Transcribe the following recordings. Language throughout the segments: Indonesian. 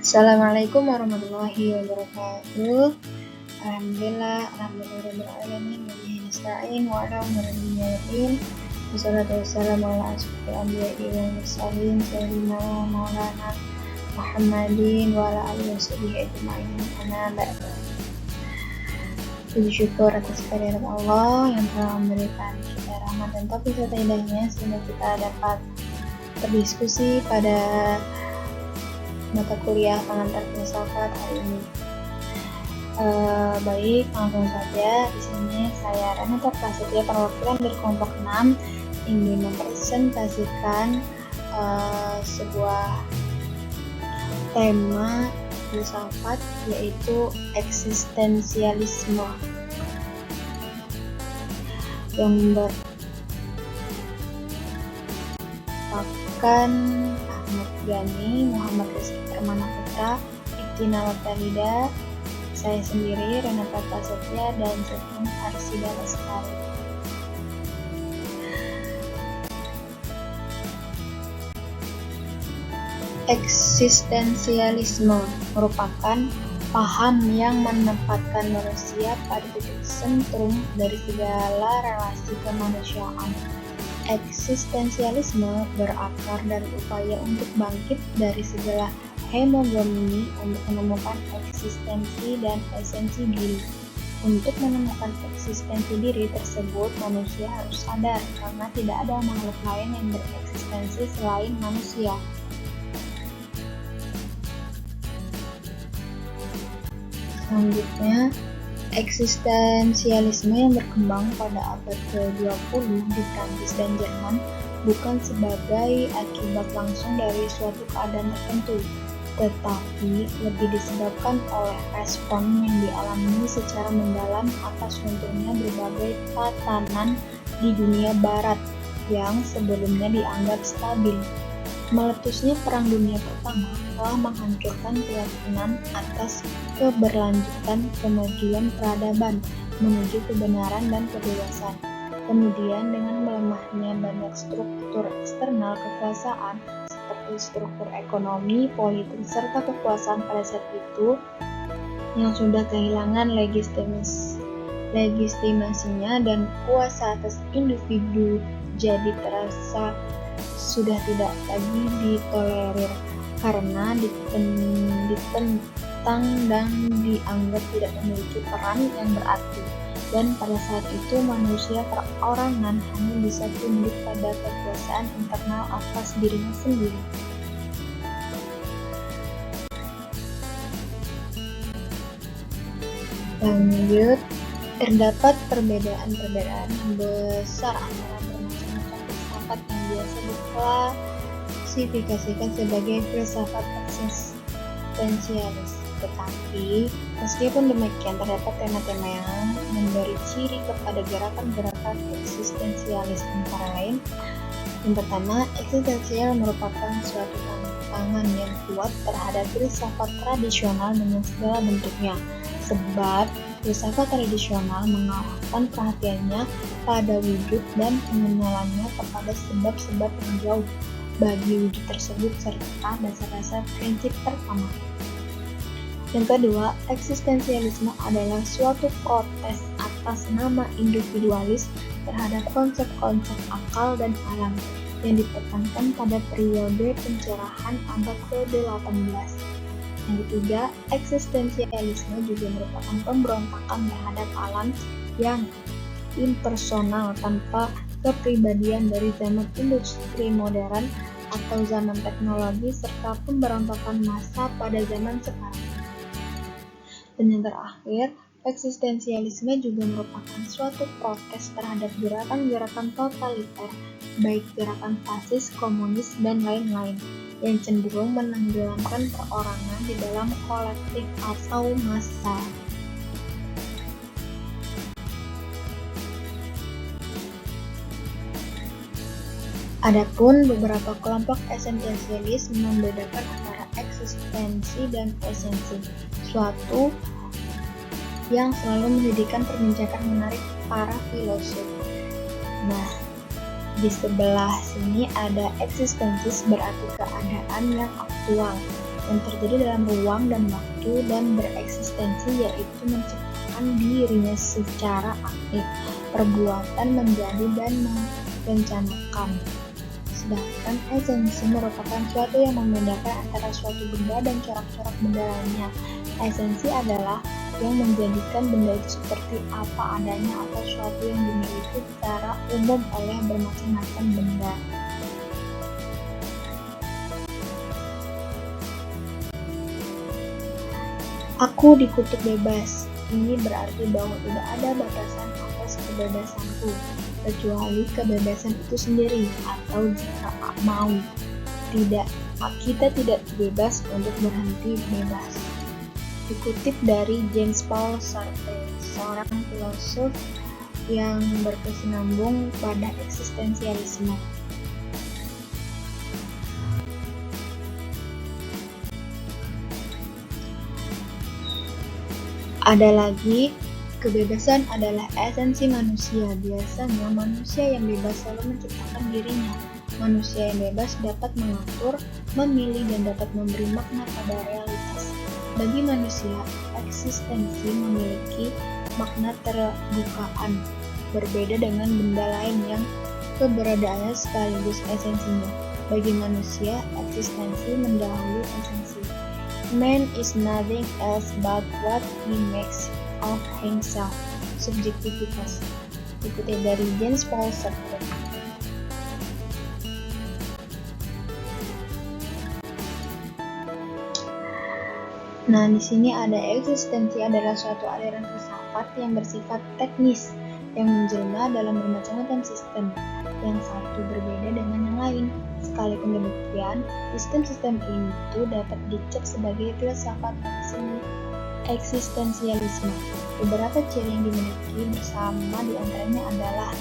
Assalamualaikum warahmatullahi wabarakatuh. Alhamdulillahirabbil alamin wa bihi nasta'in wa ala umuri dunya. Wassalatu wassalamu ala asyrofil anbiya'i wal mursalin sayyidina maulana Muhammadin wa ala alihi washabihi ajma'in. Amma ba'du. Puji syukur atas kehadirat Allah yang telah memberikan kita rahmat dan taufik serta hidayahnya sehingga kita dapat berdiskusi pada mata kuliah pengantar filsafat hari ini. Baik, langsung saja. Di sini saya Renata Prasetya, perwakilan dari kelompok 6 ingin mempresentasikan sebuah tema filsafat, yaitu eksistensialisme yang merupakan Ahmad Ghani, Muhammad Rizky Permana Putra, Iktina Watalida, saya sendiri Renata Prasetya, dan Setun Arsida Lestari. Eksistensialisme merupakan paham yang menempatkan manusia pada titik sentrum dari segala relasi kemanusiaan. Eksistensialisme berakar dari upaya untuk bangkit dari segala hegemoni untuk menemukan eksistensi dan esensi diri. Untuk menemukan eksistensi diri tersebut, manusia harus sadar karena tidak ada makhluk lain yang bereksistensi selain manusia. Selanjutnya, eksistensialisme yang berkembang pada abad ke-20 di Prancis dan Jerman bukan sebagai akibat langsung dari suatu keadaan tertentu, tetapi lebih disebabkan oleh respon yang dialami secara mendalam atas runtuhnya berbagai tatanan di dunia barat yang sebelumnya dianggap stabil. Meletusnya Perang Dunia Pertama telah menghancurkan keyakinan atas keberlanjutan kemajuan peradaban menuju kebenaran dan kebebasan. Kemudian dengan melemahnya banyak struktur eksternal kekuasaan seperti struktur ekonomi, politik, serta kekuasaan pada saat itu yang sudah kehilangan legitimasinya dan kuasa atas individu jadi terasa sudah tidak lagi ditolerir karena ditentang dan dianggap tidak memiliki peran yang berarti, dan pada saat itu manusia perorangan hanya bisa tunduk pada kekuasaan internal atas dirinya sendiri. Lanjut, terdapat perbedaan yang besar antara bermacam-macam filsafat yang biasa diklasifikasikan sebagai filsafat eksistensialis. Tetapi, meskipun demikian, terdapat tema-tema yang memberi ciri kepada gerakan-gerakan eksistensialis, antara lain: yang pertama, eksistensial merupakan suatu tantangan yang kuat terhadap filsafat tradisional dengan segala bentuknya, sebab filsafat tradisional mengarahkan perhatiannya pada wujud dan pengenalannya kepada sebab-sebab yang jauh bagi wujud tersebut serta dasar-dasar prinsip pertama. Yang kedua, eksistensialisme adalah suatu protes atas nama individualis terhadap konsep-konsep akal dan alam yang ditekankan pada periode pencerahan abad ke-18. Yang ketiga, eksistensialisme juga merupakan pemberontakan terhadap alam yang impersonal tanpa kepribadian dari zaman industri modern atau zaman teknologi serta pemberontakan massa pada zaman sekarang. Dan yang terakhir, eksistensialisme juga merupakan suatu protes terhadap gerakan-gerakan totaliter, baik gerakan fasis, komunis, dan lain-lain, yang cenderung menenggelamkan perorangan di dalam kolektif atau massa. Adapun beberapa kelompok eksistensialis membedakan antara eksistensi dan esensi, suatu yang selalu menjadikan perbincangan menarik para filosof. Nah, di sebelah sini ada eksistensis, berarti keadaan yang aktual, yang terjadi dalam ruang dan waktu dan bereksistensi, yaitu menciptakan dirinya secara aktif, perbuatan menjadi dan merencanakan. Sedangkan esensi merupakan suatu yang membedakan antara suatu benda dan corak-corak benda lainnya. Esensi adalah yang menjadikan benda itu seperti apa adanya atau suatu yang dimiliki secara umum oleh bermacam-macam benda. Aku dikutuk bebas. Ini berarti bahwa tidak ada batasan atas kebebasanku, kecuali kebebasan itu sendiri, atau jika mau, kita tidak bebas untuk berhenti bebas. Dikutip dari James Paul Sartre, seorang filosof yang berkesinambung pada eksistensialisme. Ada lagi, kebebasan adalah esensi manusia. Biasanya manusia yang bebas selalu menciptakan dirinya. Manusia yang bebas dapat mengatur, memilih, dan dapat memberi makna pada realitas. Bagi manusia, eksistensi memiliki makna terbukaan, berbeda dengan benda lain yang keberadaannya sekaligus esensinya. Bagi manusia, eksistensi mendahului esensi. Man is nothing else but what he makes of himself. Subjektivitas. Dikutip dari James Paul Sartre. Nah, di sini ada eksistensi adalah suatu aliran filsafat yang bersifat teknis yang menjelma dalam bermacam-macam sistem. Yang satu berbeda dengan yang lain. Sekalipun demikian, sistem-sistem itu dapat dicap sebagai filsafat eksistensialisme. Beberapa ciri yang dimiliki bersama diantaranya adalah: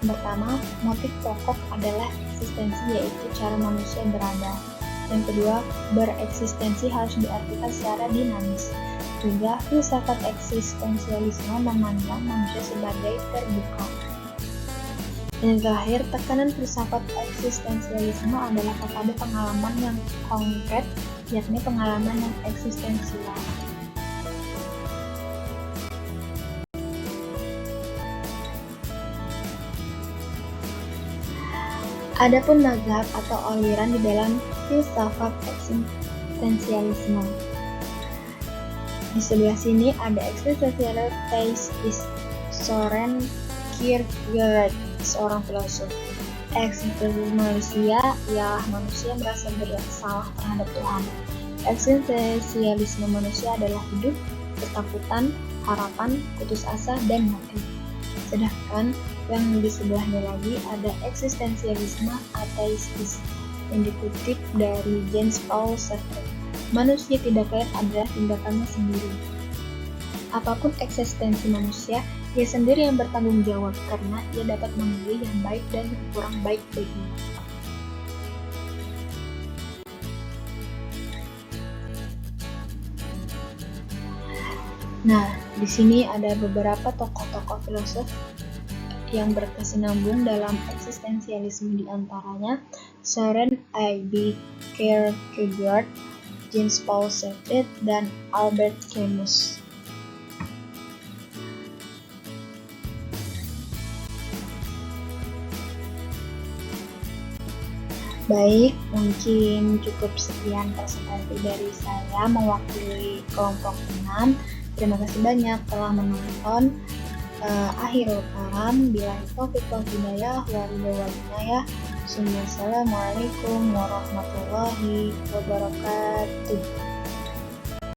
yang pertama, motif pokok adalah eksistensi, yaitu cara manusia berada. Yang kedua, bereksistensi harus diartikan secara dinamis. Ketiga, filsafat eksistensialisme memandang manusia sebagai terbuka. Dan terakhir, tekanan filsafat eksistensialisme adalah kepada pengalaman yang konkret, yakni pengalaman yang eksistensial. Adapun mazhab atau aliran di dalam filsafat eksistensialisme. Di sebelah sini ada existential theist Soren Kierkegaard, seorang filosof. Eksistensi manusia ialah manusia merasa bersalah terhadap Tuhan. Eksistensialisme manusia adalah hidup, ketakutan, harapan, putus asa, dan mati. Sedangkan yang di sebelahnya lagi ada eksistensialisme ateistis yang dikutip dari James Paul Sartre. Manusia tidak lain adalah tindakannya sendiri. Apapun eksistensi manusia, ia sendiri yang bertanggung jawab karena ia dapat memilih yang baik dan yang kurang baik baginya. Nah, di sini ada beberapa tokoh-tokoh filosof yang berkesinambung dalam eksistensialisme, di antaranya Søren Eivind Kierkegaard, James Paul Sartre, dan Albert Camus. Baik, mungkin cukup sekian presentasi dari saya mewakili kelompok 6. Terima kasih banyak telah menonton. Akhirul kalam, billahi taufiq wal hidayah, wal hidayah. Assalamualaikum warahmatullahi wabarakatuh.